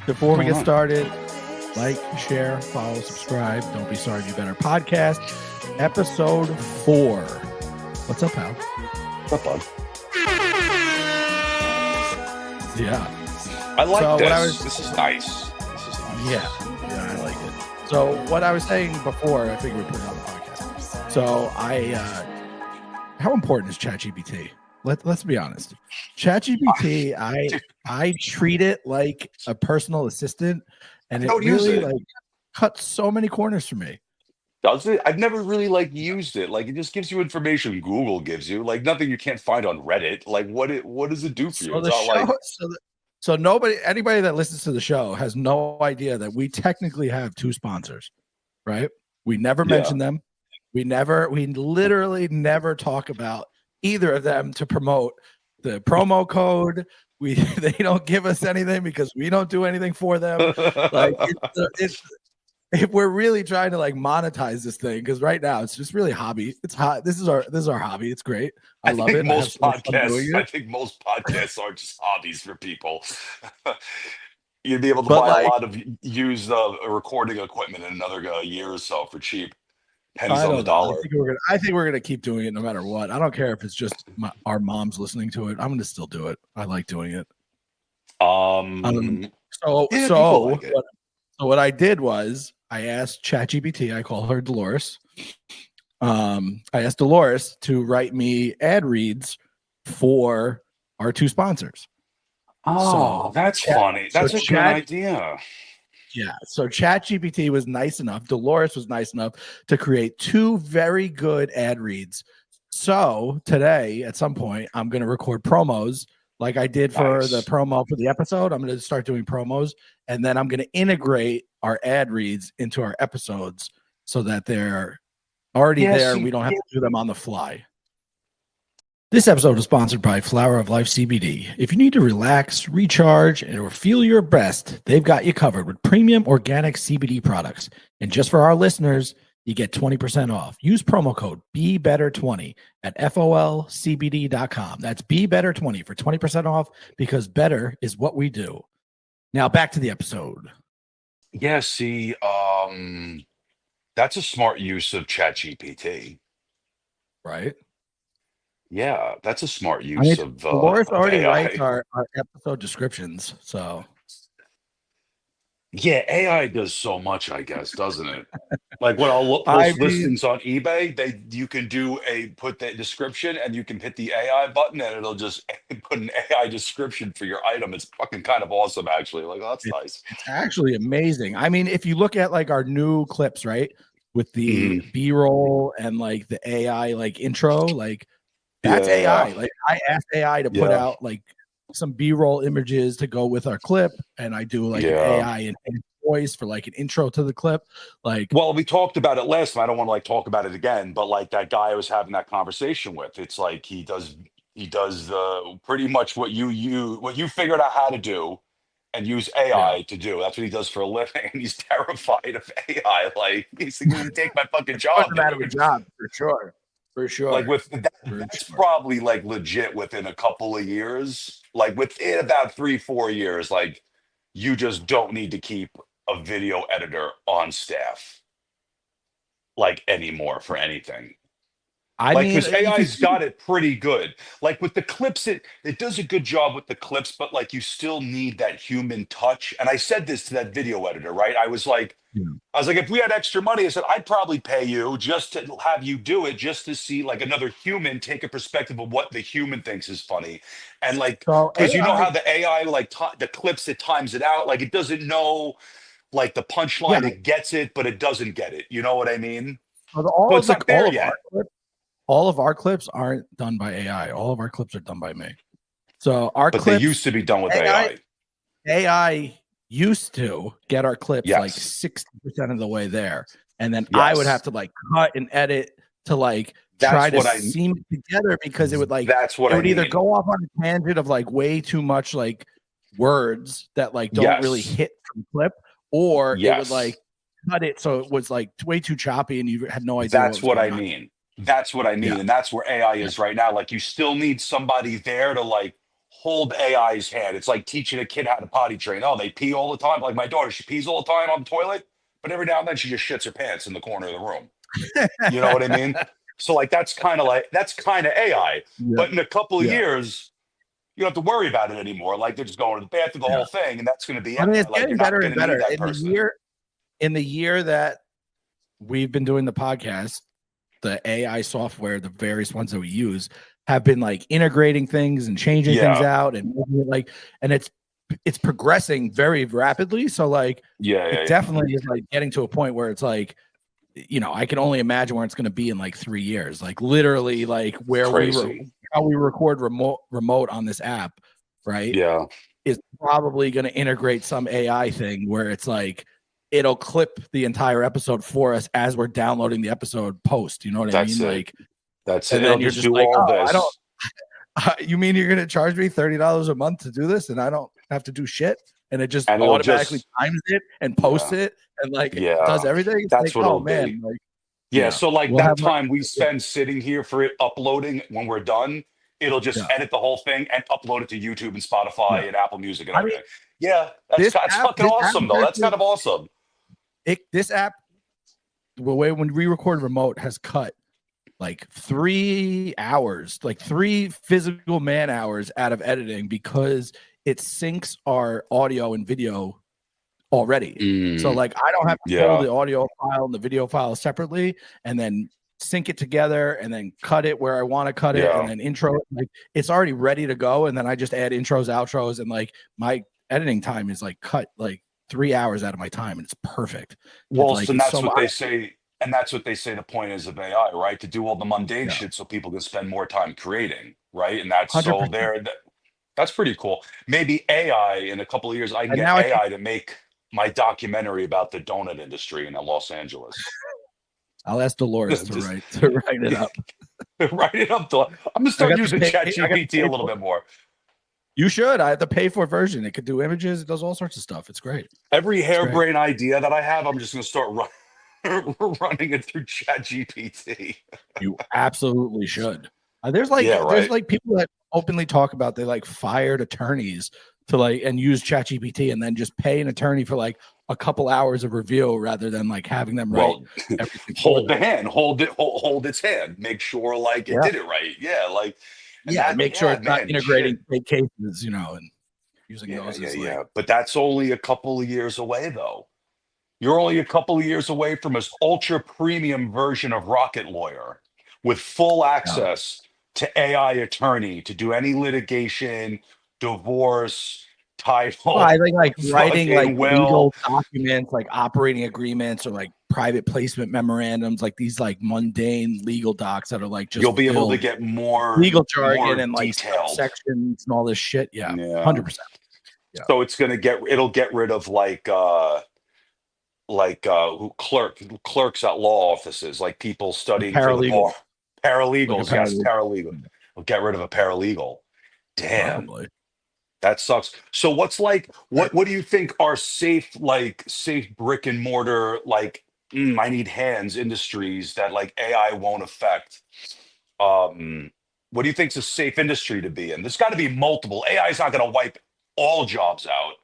Before we get started, like, share, follow, subscribe. Don't be sorry, be better. Podcast, episode 4. What's up, pal? What's up, bud? Yeah. I like this. This is nice. Yeah, I like it. So what I was saying before, I figured we'd put it on the podcast. So how important is ChatGPT? Let's be honest. ChatGPT, I treat it like a personal assistant, and it really like cuts so many corners for me. Does it? I've never really used it. Like, it just gives you information Google gives you, like nothing you can't find on Reddit. Like, what does it do for you? So anybody that listens to the show has no idea that we technically have 2 sponsors, right? We never mention them. We literally never talk about either of them to promote the promo code. They don't give us anything because we don't do anything for them. Like if we're really trying to monetize this thing, because right now it's just really hobby. It's hot. This is our hobby. It's great. I love it. I think most podcasts are just hobbies for people. You'd be able to buy a lot of used recording equipment in another year or so for cheap. Pennies on the dollar. I think we're gonna keep doing it no matter what. I don't care if it's just our moms listening to it. I'm gonna still do it. I like doing it. So what I did was I asked ChatGPT. I call her Dolores. I asked Dolores to write me ad reads for our 2 sponsors. Oh, that's funny. That's a good idea. Yeah, so ChatGPT was nice enough, Dolores was nice enough to create 2 very good ad reads. So today, at some point, I'm going to record promos like I did for the promo for the episode. I'm going to start doing promos, and then I'm going to integrate our ad reads into our episodes so that they're already there. We don't have to do them on the fly. This episode is sponsored by Flower of Life CBD. If you need to relax, recharge, or feel your best, they've got you covered with premium organic CBD products. And just for our listeners, you get 20% off. Use promo code BeBetter20 at folcbd.com. That's BeBetter20 for 20% off, because better is what we do. Now back to the episode. Yeah, see, that's a smart use of ChatGPT. Right? Yeah, that's a smart use of Dolores already AI. writes our episode descriptions, so yeah, AI does so much, I guess, doesn't it? Like when I'll post listings on eBay, you can put the description and you can hit the AI button and it'll just put an AI description for your item. It's fucking kind of awesome, actually. Like, oh, that's nice. It's actually amazing. I mean, if you look at our new clips, right, with the B-roll and the AI intro, that's AI. I asked AI to put out some B-roll images to go with our clip, and I do an AI and voice for an intro to the clip. Well, we talked about it last time. I don't want to talk about it again, but that guy I was having that conversation with, it's like he does pretty much what you figured out how to do and use AI to do. That's what he does for a living. And he's terrified of AI. He's going to take my fucking job. For sure. That's probably legit within a couple of years. Within about 3-4 years, you just don't need to keep a video editor on staff anymore for anything. Because AI's got it pretty good. With the clips, it does a good job with the clips, but you still need that human touch. And I said this to that video editor, right? I was like, if we had extra money, I said, I'd probably pay you just to have you do it, just to see another human take a perspective of what the human thinks is funny. And because you know how the AI, the clips, it times it out. It doesn't know the punchline, it gets it, but it doesn't get it. You know what I mean? So it's not there yet. All of our clips aren't done by AI. All of our clips are done by me. So clips, they used to be done with AI. AI used to get our clips 60% of the way there, and then I would have to cut and edit to try to seam it together, because it would either go off on a tangent of way too much words that don't really hit from clip, or it would cut it so it was way too choppy and you had no idea. That's what I mean. That's what I mean. And that's where AI is right now. You still need somebody there to hold AI's hand. It's like teaching a kid how to potty train. Oh, they pee all the time. Like my daughter, she pees all the time on the toilet, but every now and then she just shits her pants in the corner of the room. You know what I mean? So like that's kind of AI. Yeah, But in a couple of yeah, years, you don't have to worry about it anymore. Like they're just going to the bathroom, the yeah. whole thing, and that's going to be I mean, AI. it's Like getting you're not better going and to need better. that person. In the year that we've been doing the podcast, the AI software, the various ones that we use, have been like integrating things and changing things Yeah, out and making it like, and it's progressing very rapidly. So like, yeah, it yeah, yeah. definitely is like getting to a point where it's like, I can only imagine where it's going to be in like 3 years. Like literally, like It's where we were, crazy. how we record remote on this app, right? Yeah, Is probably going to integrate some AI thing where it's like it'll clip the entire episode for us as we're downloading the episode post. You know what I that's mean? it. Like, That's it. and It'll then you're just just do like, all oh, I don't. this. You mean you're going to charge me $30 a month to do this, and I don't have to do shit? And it just And it'll automatically just, times it and posts yeah, it and like does yeah. everything. It's That's like, what oh it'll man, be. like Yeah. yeah, So like we'll that have like time we spend sitting here for it uploading when we're done, it'll just yeah, edit the whole thing and upload it to YouTube and yeah. Spotify and Apple Music and I mean, everything. Yeah, that's fucking this app awesome is though. That's actually kind of awesome. this app. The way when we record remote has cut like 3 hours, like three physical man hours out of editing because it syncs our audio and video already. So Mm, like I don't have to pull yeah, the audio file and the video file separately and then sync it together and then cut it where I want to cut it and yeah. then intro it. Like it's already ready to go. And then I just add intros, outros, and like my editing time is like cut like 3 hours out of my time and it's perfect. It's Well, like so it's that's so what they say, and that's what they say the point is of AI, right? To do all the mundane yeah, shit so people can spend more time creating, right? And that's so 100%. there. That's pretty cool. Maybe AI in a couple of years, I can And get now I can AI to make my documentary about the donut industry in Los Angeles. I'll ask Dolores to Just write it up. write it up. I'm gonna I start got to using pay. Chat I got to GPT a pay little for. bit more. You should. I have the pay for version. It could do images. It does all sorts of stuff. It's great. Every It's great. harebrained idea that I have, I'm just gonna start running it through Chat GPT. You absolutely should. Yeah, There's right. like people that openly talk about they like fired attorneys to like and use ChatGPT and then just pay an attorney for like a couple hours of review rather than like having them write Well, everything for hold the them. hand, hold its hand, make sure like it Yeah, did it right. Yeah, like, and yeah. And that, make sure yeah, it's not man, integrating shit. fake cases, and using Yeah, those yeah, as like yeah. But that's only a couple of years away, though. You're only a couple of years away from an ultra premium version of Rocket Lawyer with full yeah. access to AI attorney to do any litigation, divorce, Well, I title, think like writing like fucking legal will. documents, like operating agreements or like private placement memorandums, like these like mundane legal docs that are like just You'll be able to filled get with legal jargon more and like detailed. subsections and all this shit. Yeah, Yeah. 100%. Yeah, So it'll get rid of who clerks at law offices, like people a studying for the paralegal, bar. like a Paralegals, yes, paralegal, paralegal. We'll get rid of a paralegal. Damn, probably. that sucks. So Right. what do you think are safe brick and mortar I need hands industries that like AI won't affect? Um, what do you think's a safe industry to be in? There's got to be multiple. AI is not going to wipe all jobs out.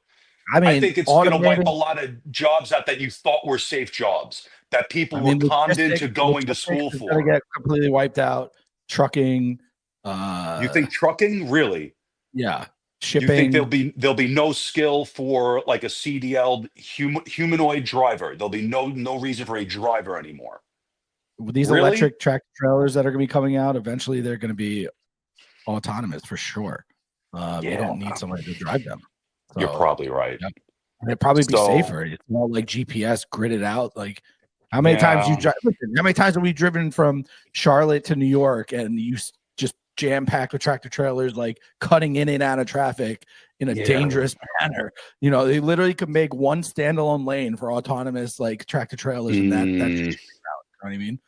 I I mean, think it's going to wipe a automating. lot of jobs out that you thought were safe jobs that I people were mean, conned into going to logistics school is going to for. get completely wiped out. Trucking, You think trucking really? yeah, You think shipping. there'll be no skill for like a CDL humanoid driver? There'll be no reason for a driver anymore. These Really? electric tractor trailers that are going to be coming out eventually, they're going to be autonomous for sure. You Yeah, don't need somebody to drive them. you're So, probably right. yeah. And it'd probably be So safer. It's more like GPS gridded out. Like, how many times you yeah, drive? Listen, how many times have we driven from Charlotte to New York and just jam packed with tractor trailers, like cutting in and out of traffic in a yeah, dangerous manner? They literally could make one standalone lane for autonomous like tractor trailers, and that mm, you know what I mean?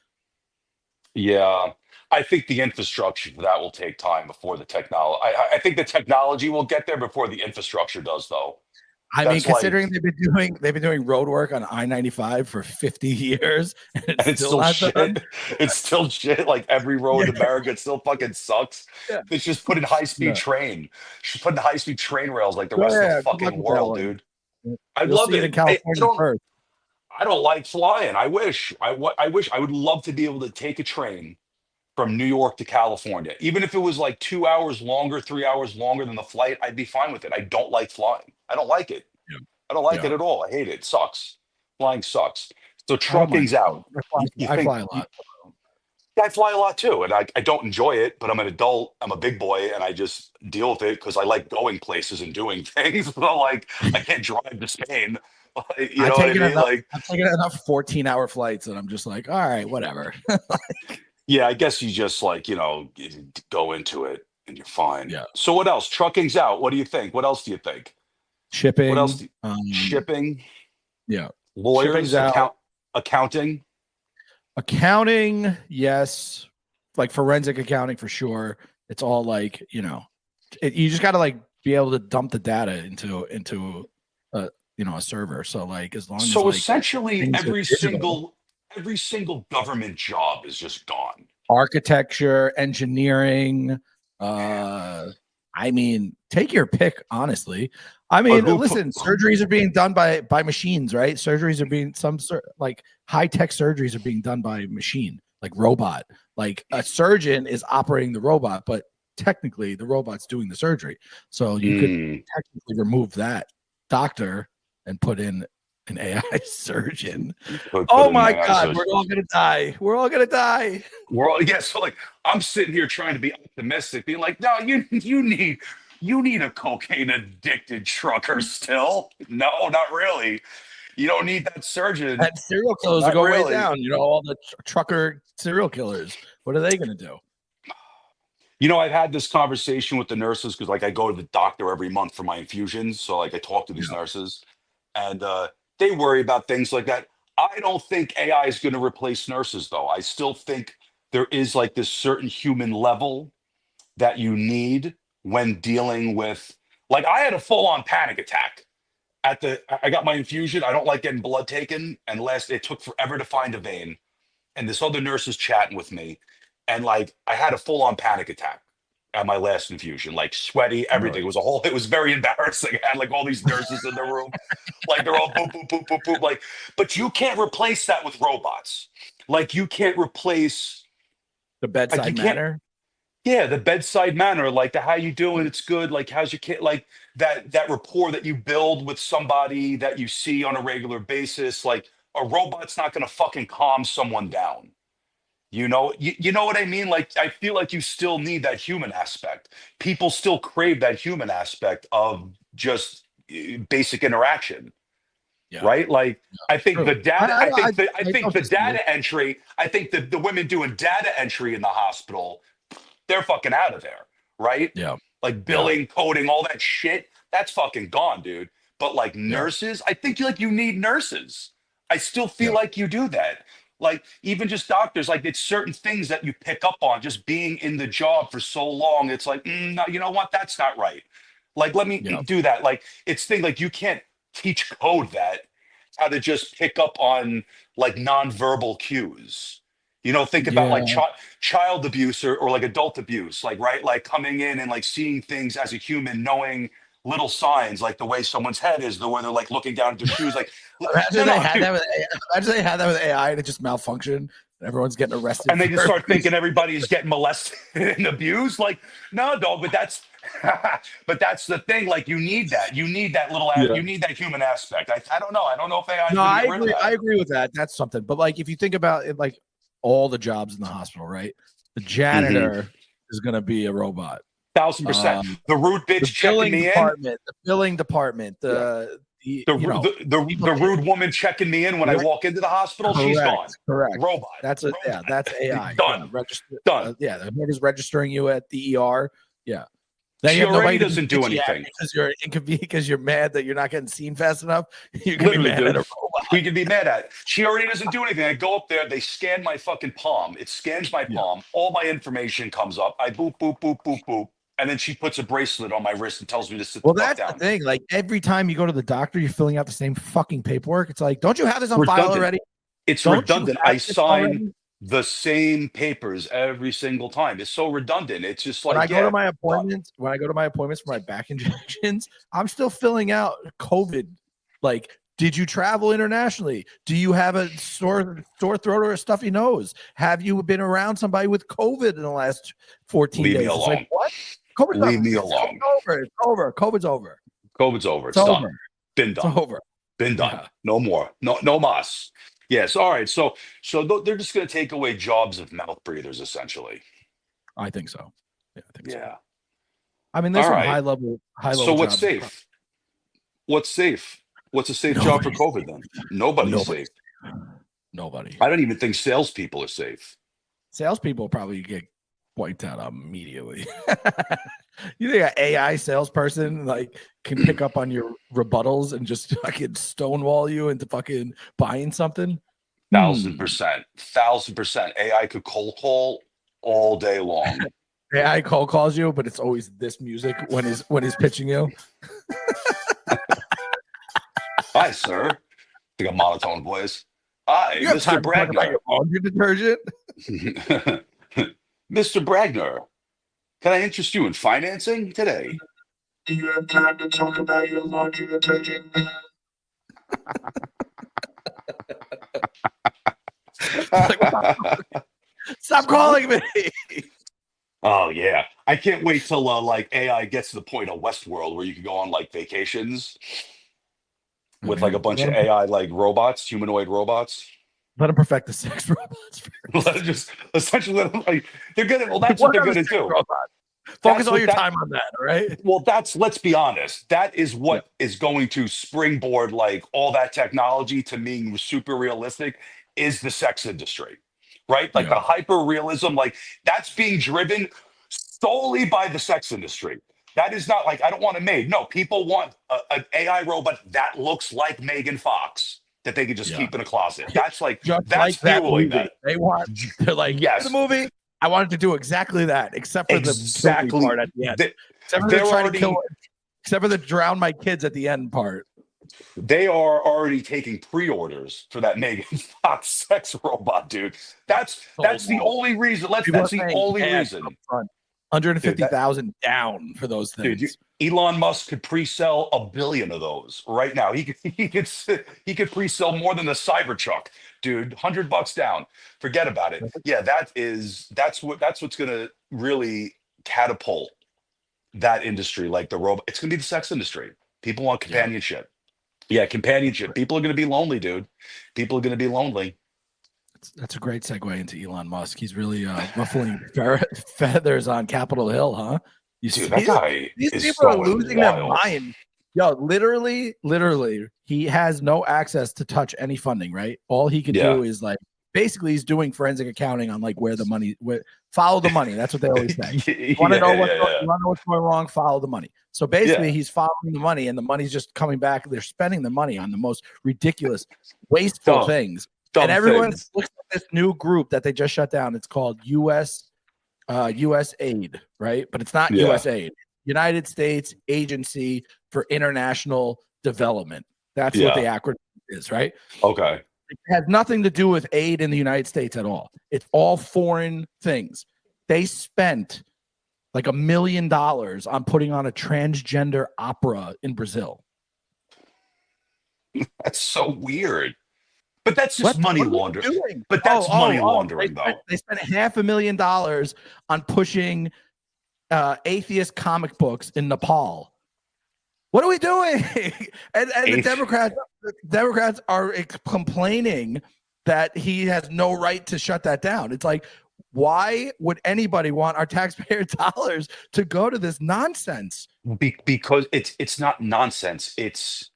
yeah. I think the infrastructure for that will take time before the technology. I think the technology will get there before the infrastructure does, though. I mean, That's like, considering they've been doing road work on I-95 for 50 years, and it's and it's still still not done. shit. It's still shit. Like every road Yeah, in America, it still fucking sucks. yeah, They should just put in high speed no. train. Should put in high speed train rails like the So, rest of the yeah, good luck fucking with that world, one. dude. I'd You'll love see it in it. I California don't. first. I don't like flying. I wish. I wish. I would love to be able to take a train from New York to California, even if it was like 2 hours longer, 3 hours longer than the flight. I'd be fine with it. I don't like flying. I don't like it. Yeah, I don't like it yeah. at all. I hate it. It sucks. Flying sucks. So I don't mind trucking's flying. out. You I think fly a lot. I fly a lot too, and I don't enjoy it, but I'm an adult. I'm a big boy, and I just deal with it because I like going places and doing things. So like, I can't drive to Spain. You I know what I take it mean? enough. Like, I'm taking enough 14-hour flights, and I'm just like, all right, whatever. yeah, I guess you just like, you go into it and you're fine. Yeah, So what else? Trucking's out. What do you think? What else do you think? What else? shipping. Shipping, Yeah, shipping's lawyers, out. accounting. Accounting, yes, like forensic accounting for sure. It's all like you just got to like be able to dump the data into a a server. So like as long as So like essentially, things are digital, every single government job is just gone. architecture, engineering, I mean, take your pick, honestly. I But mean, who put? listen, surgeries are being done by machines, right? Surgeries are being like high-tech surgeries are being done by machine, like robot. Like a surgeon is operating the robot, but technically the robot's doing the surgery. So you could Mm, technically remove that doctor and put in an AI surgeon. put Oh in an my AI God, we're surgeon. all gonna die. We're all gonna die. We're all, yeah. So like, I'm sitting here trying to be optimistic, being like, no, you need a cocaine addicted trucker still. No, not really. You don't need that surgeon. And serial killers are Not going way really. down. All the trucker serial killers. What are they going to do? I've had this conversation with the nurses because like I go to the doctor every month for my infusions. So like I talk to these Yeah. nurses and they worry about things like that. I don't think AI is going to replace nurses though. I still think there is like this certain human level that you need when dealing with, like, I had a full-on panic attack I got my infusion. I don't like getting blood taken, and it took forever to find a vein, and this other nurse is chatting with me, and like I had a full-on panic attack at my last infusion, like sweaty, everything. Really? It was very embarrassing. I had like all these nurses in the room, like they're all boop boop boop boop boop, like, but you can't replace that with robots. Like you can't replace, The like you bedside can't. manner. Yeah, the bedside manner, like the how you doing, it's good. Like how's your kid? Like that rapport that you build with somebody that you see on a regular basis. Like a robot's not gonna fucking calm someone down. You know what I mean? Like I feel like you still need that human aspect. People still crave that human aspect of just basic interaction, Yeah. right? Like I think True. the data, I I think don't the disagree. data entry, I think the women doing data entry in the hospital, they're fucking out of there, right? Yeah. Like Yeah. billing, coding, all that shit, that's fucking gone, dude. But like Yeah. nurses, I think like you need nurses. I still feel Yeah. like you do that. Like even just doctors, like it's certain things that you pick up on just being in the job for so long. It's like, no, you know what? That's not right. Like, let me Yeah. do that. Like, it's thing like you can't teach code that how to just pick up on like nonverbal cues. Think about like Yeah. child abuse or like adult abuse, like right, like coming in and like seeing things as a human, knowing little signs, like the way someone's head is, the way they're like looking down at their shoes, like no, Imagine they no, had dude. that with AI. Imagine they had that with AI and it just malfunctioned. And everyone's getting arrested And they just for start thinking everybody's getting molested and abused. Like, no, dog, but that's but that's the thing. Like, you need that. You need that Yeah. you need that human aspect. I don't know. I don't know if AI is No, going to I get rid of agree. I that. agree with that. That's something. But like, if you think about it, like all the jobs in the hospital, right? The Hmm. janitor is going to be a robot. 1000%. Um, The rude bitch checking me in. the billing department, Yeah. the The, you ru- know, people the rude woman checking me in when I right? walk into the hospital, she's gone. Correct. Robot. That's AI. Yeah, Done. register. Done. Yeah, the whoever's registering you at the ER. Yeah, then you She have already nobody to be doesn't do bitchy at anything. because you're inconvenient because you're mad that you're not getting seen fast enough. You can be Literally, mad at dude. a robot. We can be mad at it. She already doesn't do anything. I go up there, they scan my fucking palm. It scans my Yeah, palm. All my information comes up. I boop, boop, boop, boop, boop. and then she puts a bracelet on my wrist and tells me to sit Well, the fuck that's down. the thing. Like every time you go to the doctor, you're filling out the same fucking paperwork. It's like, don't you have this on file Redundant. already? It's Don't you redundant. have I this sign already? the same papers every single time. It's so redundant. It's just When I like, go to yeah, my done. appointments, for my back injections, I'm still filling out COVID. Like, did you travel internationally? Do you have a sore throat or a stuffy nose? Have you been around somebody with COVID in the last 14 Leave me days? It's like, alone. what? COVID's Leave over. me It's alone. over. It's over. COVID's over. COVID's over. It's It's over. done. Been It's done. over. Been done. Yeah, No more. No mas. Yes. All right. So they're just going to take away jobs of mouth breathers, essentially. I think so. Yeah, I think so. Yeah. I mean, there's All some right. high So level what's jobs. safe? What's safe? What's a safe job for Nobody's COVID then? Nobody's Nobody's safe. Nobody. I don't even think salespeople are safe. Salespeople probably get wiped out immediately. You think an AI salesperson like can pick up on your rebuttals and just fucking stonewall you into fucking buying something? 1,000%. 1,000%. AI could cold call all day long. AI cold calls you, but it's always this music when he's pitching you. Hi, sir. Think a monotone voice. Hi, You have Mr. time to talk about Bragner. your laundry detergent? Mr. Bragner, can I interest you in financing today? Do you have time to talk about your laundry detergent? Stop calling me. Oh yeah, I can't wait till like AI gets to the point of Westworld where you can go on like vacations with like a bunch of AI like robots, humanoid robots. Let him perfect the sex robots. Let it just essentially let them, like they're gonna. Well, that's what Work they're on the gonna sex do. robot. That's Focus all what your that- time on that, all right? Well, let's be honest. That is what is going to springboard like all that technology to being super realistic is the sex industry, right? Like the hyper realism, like that's being driven solely by the sex industry. That is not like I don't want a maid. No, people want an AI robot that looks like Megan Fox that they can just keep in a closet. That's like Just that's like that fueling movie. that. They're like, Yes. the movie. I wanted to do exactly that, except for the Exactly. kill me part at the end. Except for They're the trying already- to kill. Except for the drown my kids at the end part. They are already taking pre-orders for that Megan Fox sex robot, dude. That's the only reason. That's the only reason. 150,000 down for those things. Dude, Elon Musk could pre-sell 1 billion of those right now. He could pre-sell more than the Cybertruck, dude. $100 down. Forget about it. Yeah, that's what's gonna really catapult that industry, like the robot. It's gonna be the sex industry. People want companionship. Yeah, companionship. People are gonna be lonely, dude. People are gonna be lonely. That's a great segue into Elon Musk. He's really ruffling feathers on Capitol Hill, huh? You Dude, see that guy these is people are going losing their wild. mind. Yo, literally, he has no access to touch any funding, right? All he could do is like basically he's doing forensic accounting on like follow the money. That's what they always say. You want to know what's going wrong? Follow the money. So basically, he's following the money, and the money's just coming back. They're spending the money on the most ridiculous, wasteful things. And everyone looks at this new group that they just shut down. It's called US Aid, right? But it's not US Aid. United States Agency for International Development. That's what the acronym is, right? Okay. It has nothing to do with aid in the United States at all. It's all foreign things. They spent like $1 million on putting on a transgender opera in Brazil. That's so weird. But that's just money laundering. But that's money laundering, though. They spent $500,000 on pushing atheist comic books in Nepal. What are we doing? and the Democrats are complaining that he has no right to shut that down. It's like, why would anybody want our taxpayer dollars to go to this nonsense? Because it's not nonsense. It's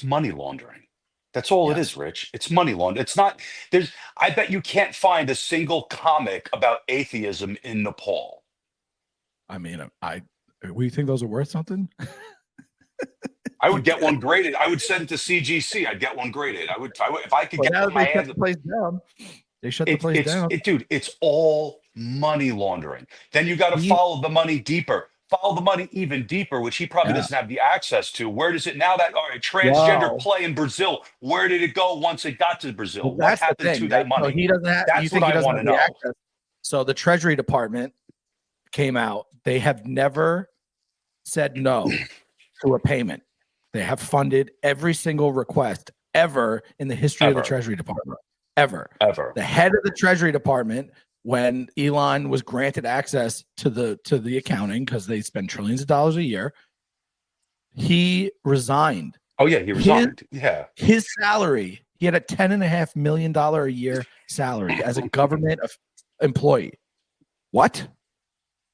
money laundering. That's all it is, Rich. It's money laundering. It's not. I bet you can't find a single comic about atheism in Nepal. I mean, we think those are worth something? I would get one graded. I would send it to CGC. I'd get one graded. I would if I could get my hands. The place down. They shut the place down. Dude, it's all money laundering. Then you got to follow the money deeper. follow the money even deeper, which he probably doesn't have the access to. Where does it now that all right, transgender Wow. play in Brazil? Where did it go once it got to Brazil? Well, What that's the happened thing, to right? that money? So he doesn't have. You That's think what he I doesn't want have to the know. access? So the Treasury Department came out. They have never said no to a payment. They have funded every single request ever in the history of the Ever. Treasury Department. Ever. Ever. The head of the Treasury Department, when Elon was granted access to the accounting because they spend trillions of dollars a year, he resigned. Oh yeah, he resigned. His salary, he had a $10.5 million a year salary as a government employee. What?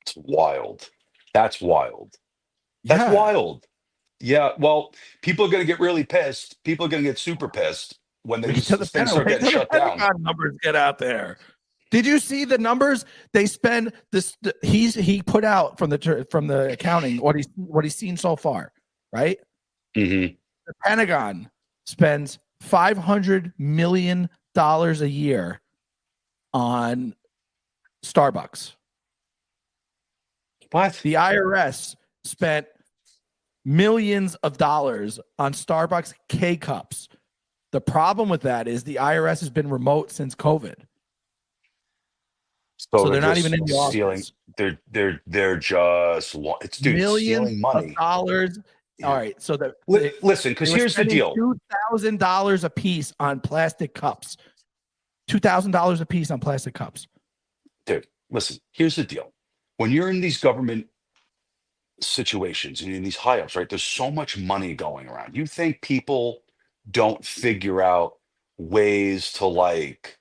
It's wild. That's wild. That's wild. Yeah, well, people are going to get really pissed. People are going to get super pissed when these things start getting shut down. Numbers get out there. Did you see the numbers they spend? He put out from the accounting what he's seen so far, right? Mm-hmm. The Pentagon spends $500 million a year on Starbucks. What? The IRS spent millions of dollars on Starbucks K-Cups. The problem with that is the IRS has been remote since COVID. So they're not even in the office. They're just it's millions stealing money. Of dollars. Yeah. All right. So listen, because here's the deal: $2,000 a piece on plastic cups. $2,000 a piece on plastic cups. Dude, listen. Here's the deal: when you're in these government situations and in these high ups, right? There's so much money going around. You think people don't figure out ways to like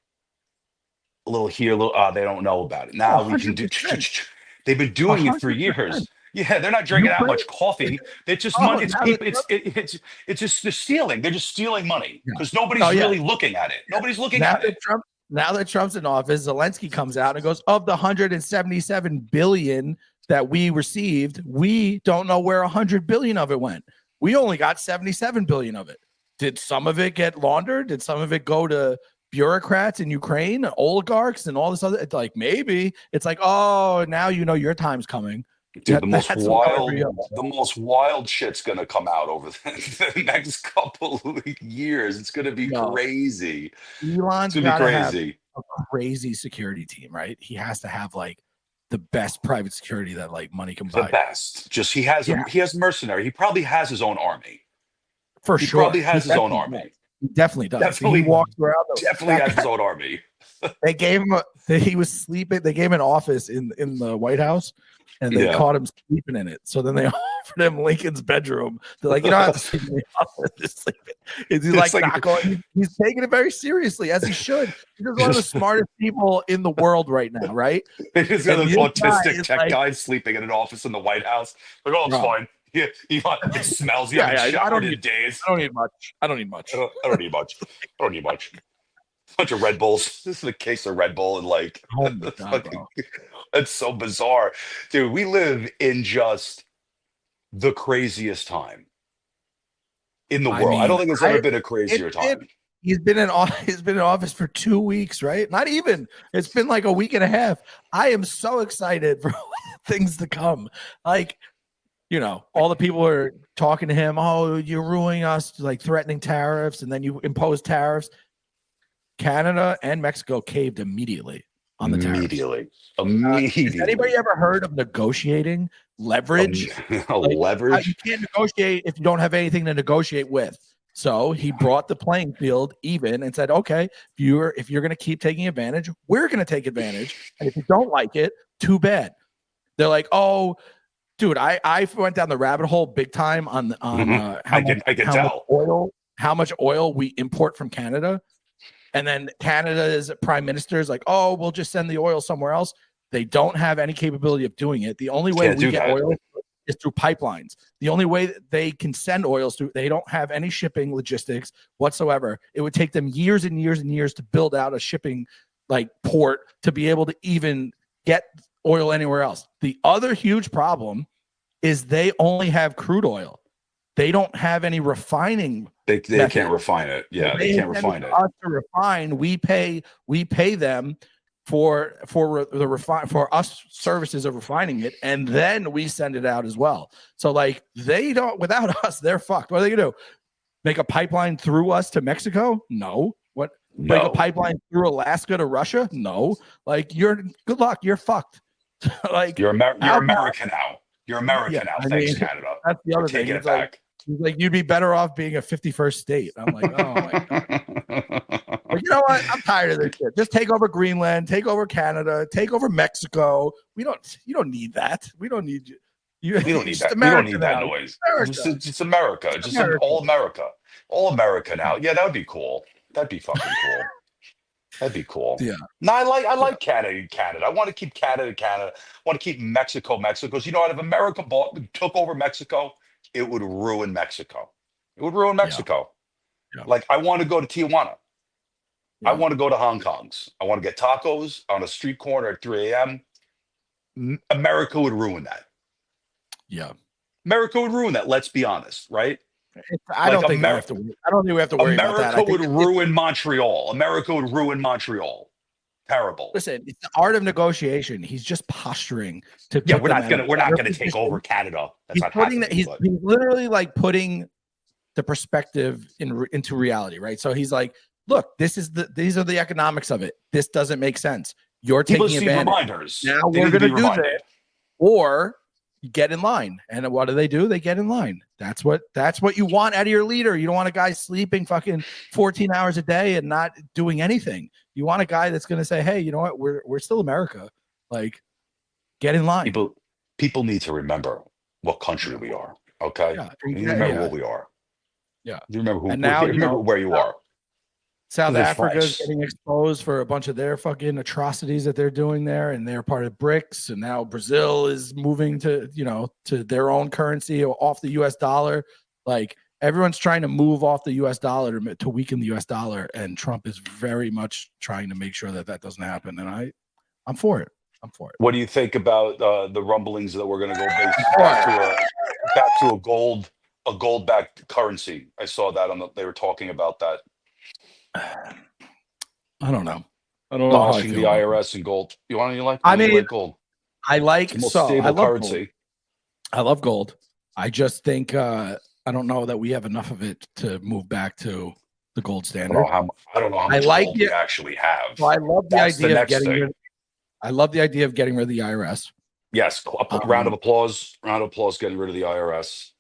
a little here, a little they don't know about it. Now we can do. They've been doing it for years. Yeah, they're not drinking that much coffee. It's just money. It's people. It's just they're stealing. They're just stealing money because nobody's really looking at it. Nobody's looking at it. Now that Trump's in office, Zelensky comes out and goes, of the 177 billion that we received, we don't know where 100 billion of it went. We only got 77 billion of it. Did some of it get laundered? Did some of it go to bureaucrats in Ukraine, oligarchs, and all this other? It's like maybe it's like, oh, now you know your time's coming. Dude, the most wild shit's gonna come out over the next couple of years. It's gonna be crazy. Elon's gonna be crazy. Have a crazy security team, right? He has to have like the best private security that like money can buy. The best. Just he has mercenary. He probably has his own army. For sure. He probably has his own army. He definitely does. He walks around. Definitely has his own army. They gave him he was sleeping. They gave him an office in the White House. And they caught him sleeping in it. So then they offered him Lincoln's bedroom. They're like, you don't have to sleep in the office. Just sleep in. He's like not going. He's taking it very seriously, as he should. He's one of the smartest people in the world right now, right? He's got an autistic tech guy sleeping in an office in the White House. Like, oh, it's fine. Yeah, it smells. I don't need days. I don't need much. I don't need much. I don't need much. I don't need much. Bunch of Red Bulls. This is a case of Red Bull and like. Oh my God, bro. That's so bizarre, dude. We live in just the craziest time in the world. I don't think there's ever been a crazier time. He's been in office for 2 weeks, right? Not even. It's been like a week and a half. I am so excited for things to come. Like, you know, all the people are talking to him. Oh, you're ruining us, like threatening tariffs, and then you impose tariffs. Canada and Mexico caved immediately on the tariffs. Immediately. Has anybody ever heard of negotiating leverage? Leverage? You can't negotiate if you don't have anything to negotiate with. So he brought the playing field even and said, okay, if you're going to keep taking advantage, we're going to take advantage. And if you don't like it, too bad. They're like, oh, dude, I went down the rabbit hole big time on how much oil we import from Canada. And then Canada's prime minister is like, oh, we'll just send the oil somewhere else. They don't have any capability of doing it. The only way we get oil is through pipelines. The only way that they can send oil is through, they don't have any shipping logistics whatsoever. It would take them years and years and years to build out a shipping like port to be able to even get oil anywhere else. The other huge problem is they only have crude oil. They don't have any refining. They can't refine it. Yeah, they can't refine it. Us to refine, we pay them for us services of refining it, and then we send it out as well. So like they don't, without us, they're fucked. What are they gonna do? Make a pipeline through us to Mexico? No. What? No. Make a pipeline through Alaska to Russia? No. Like you're good luck. You're fucked. Like you're American now. You're American now. Thanks, Canada. That's the other thing. Taking it back. Like you'd be better off being a 51st state. I'm like, oh my god. But you know what? I'm tired of this shit. Just take over Greenland, take over Canada, take over Mexico. You don't need that. We don't need you. We don't need that. We don't need that noise. It's America. Just America. All America. All America now. Yeah, that would be cool. That'd be fucking cool. That'd be cool. Yeah. No, I like Canada. I want to keep Canada. I want to keep Mexico. Because you know what? If America took over Mexico, it would ruin Mexico. It would ruin Mexico. Yeah. Like I want to go to Tijuana. Yeah. I want to go to Hong Kong's. I want to get tacos on a street corner at 3 a.m. America would ruin that. Yeah. America would ruin that. Let's be honest, right? I don't think we have to worry about that. America would ruin Montreal. America would ruin Montreal. Terrible. Listen, it's the art of negotiation. He's just posturing to. Yeah, we're not gonna take over Canada. That's not happening. He's literally like putting the perspective into reality, right? So he's like, look, these are the economics of it. This doesn't make sense. You're taking advantage. Reminders. Now we're going to do that, or get in line. And what do? They get in line. That's what you want out of your leader. You don't want a guy sleeping fucking 14 hours a day and not doing anything. You want a guy that's going to say, hey, you know what? We're still America. Like, get in line. People need to remember what country we are. Okay. Yeah, remember what we are. Yeah. You remember who, and now, remember where you are. South Africa is getting exposed for a bunch of their fucking atrocities that they're doing there, and they're part of BRICS. And now Brazil is moving to their own currency off the U.S. dollar. Like everyone's trying to move off the U.S. dollar to weaken the U.S. dollar, and Trump is very much trying to make sure that doesn't happen. And I'm for it. What do you think about the rumblings that we're going to go back to a gold-backed currency? I saw that they were talking about that. I don't know. Launching the IRS and gold. You like gold? I like the most stable currency. Gold. I love gold. I just think I don't know that we have enough of it to move back to the gold standard. I don't know how much gold we actually have. So I love the idea of getting I love the idea of getting rid of the IRS. Yes, a round of applause. Round of applause getting rid of the IRS.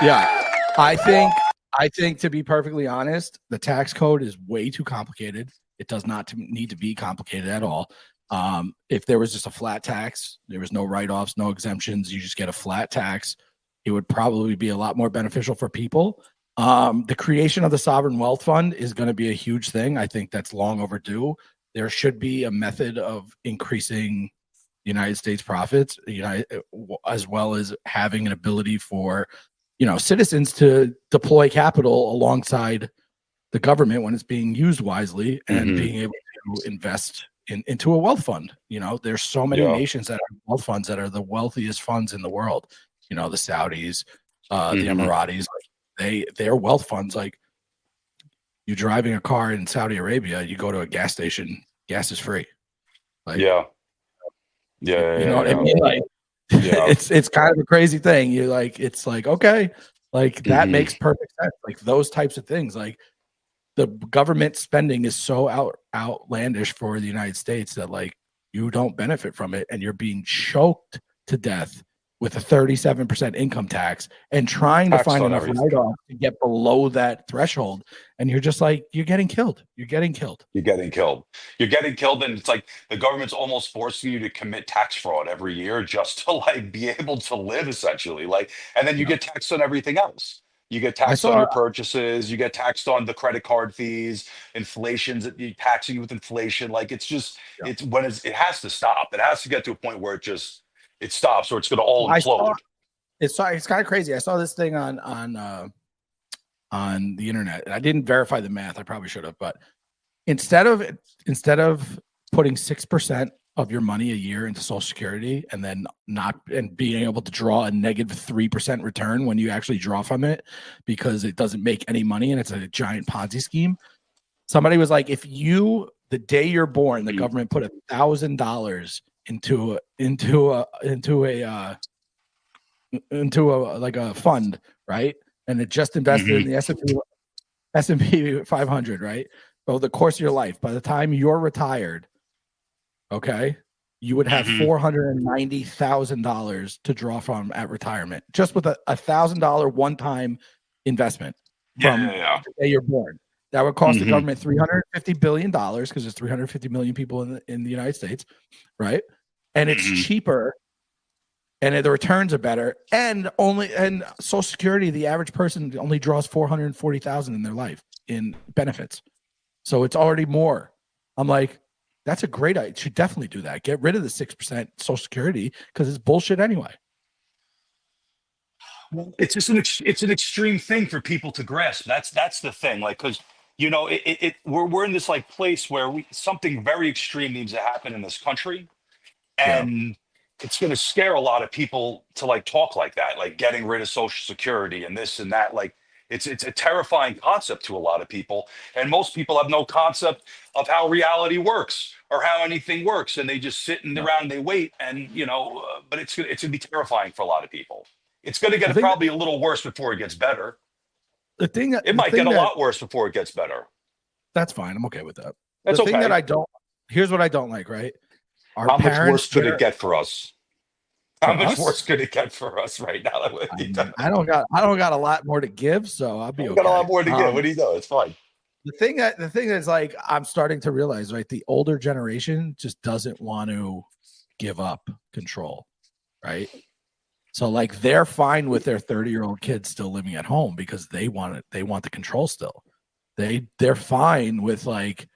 Yeah, I think to be perfectly honest, the tax code is way too complicated. It does not need to be complicated at all. If there was just a flat tax, there was no write-offs, no exemptions, you just get a flat tax, it would probably be a lot more beneficial for people. The creation of the sovereign wealth fund is going to be a huge thing. I think that's long overdue. There should be a method of increasing the United States profits, as well as having an ability for citizens to deploy capital alongside the government when it's being used wisely, and being able to invest into a wealth fund. There's so many nations that have wealth funds that are the wealthiest funds in the world. The Saudis, the Emiratis, they're wealth funds. Like, you driving a car in Saudi Arabia, you go to a gas station, gas is free. Like, you know what I mean? Like, it's kind of a crazy thing. It's like, okay, like that makes perfect sense. Like those types of things, like the government spending is so outlandish for the United States that like you don't benefit from it, and you're being choked to death with a 37% income tax and trying to find enough write-off to get below that threshold. And you're just like, you're getting killed. And it's like the government's almost forcing you to commit tax fraud every year just to like be able to live, essentially. Like, and then you get taxed on everything else. You get taxed on your purchases. You get taxed on the credit card fees. Inflation's taxing you with inflation. Like, it's just, it has to stop. It has to get to a point where it stops, or it's going to all implode. It's kind of crazy. I saw this thing on the internet, and I didn't verify the math. I probably should have, but instead of putting 6% of your money a year into Social Security and then being able to draw a negative 3% return when you actually draw from it because it doesn't make any money and it's a giant Ponzi scheme. Somebody was like, if you the day you're born, the government put $1,000 into a like a fund, right? And it just invested in the S&P 500, right? Over the course of your life, by the time you're retired, okay, you would have $490,000 to draw from at retirement, just with a $1,000 one-time investment from the day you're born. That would cost the government $350 billion because there's 350 million people in the United States, right? And it's cheaper, and the returns are better. And Social Security, the average person only draws $440,000 in their life in benefits, so it's already more. I'm like, that's a great idea. You should definitely do that. Get rid of the 6% Social Security because it's bullshit anyway. Well, it's just it's an extreme thing for people to grasp. That's the thing. Like, because we're in this like place where something very extreme needs to happen in this country, and it's going to scare a lot of people to like talk like that, like getting rid of Social Security and this and that. Like, it's a terrifying concept to a lot of people, and most people have no concept of how reality works or how anything works, and they just sit around and they wait, and but it's gonna be terrifying for a lot of people. It's going to get probably a little worse before it gets better. It might get a lot worse before it gets better. That's fine. I'm okay with that. That's the thing okay. that I don't. Here's what I don't like. Right? How much worse could it get for us? How much worse could it get for us right now? I don't got a lot more to give, so I'll be okay. Got a lot more to give. What do you know? It's fine. The thing is, like, I'm starting to realize, right? The older generation just doesn't want to give up control, right? So, like, they're fine with their 30-year-old kids still living at home because they want it. They want the control still. They're fine with like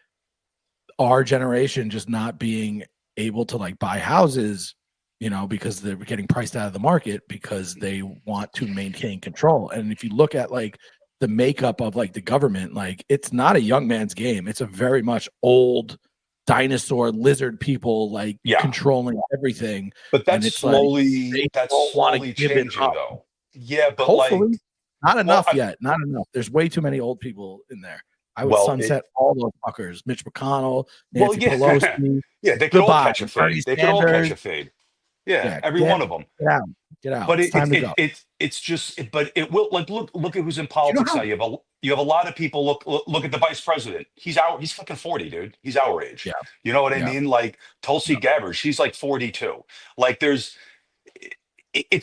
our generation just not being able to like buy houses, because they're getting priced out of the market because they want to maintain control. And if you look at like the makeup of like the government, like it's not a young man's game. It's a very much old dinosaur lizard people like controlling everything. But that's slowly changing though. Yeah, but hopefully not enough yet. Not enough. There's way too many old people in there. I would sunset all those fuckers. Mitch McConnell, Nancy Pelosi. Yeah, they could all catch a fade. They could all catch a fade. Yeah, every one of them. Get out. But it's time to go. It's just, but it will like look at who's in politics now. You have a lot of people. Look at the vice president. He's fucking 40, dude. He's our age. Yeah. You know what I mean? Like Tulsi Gabbard, she's like 42. Like it's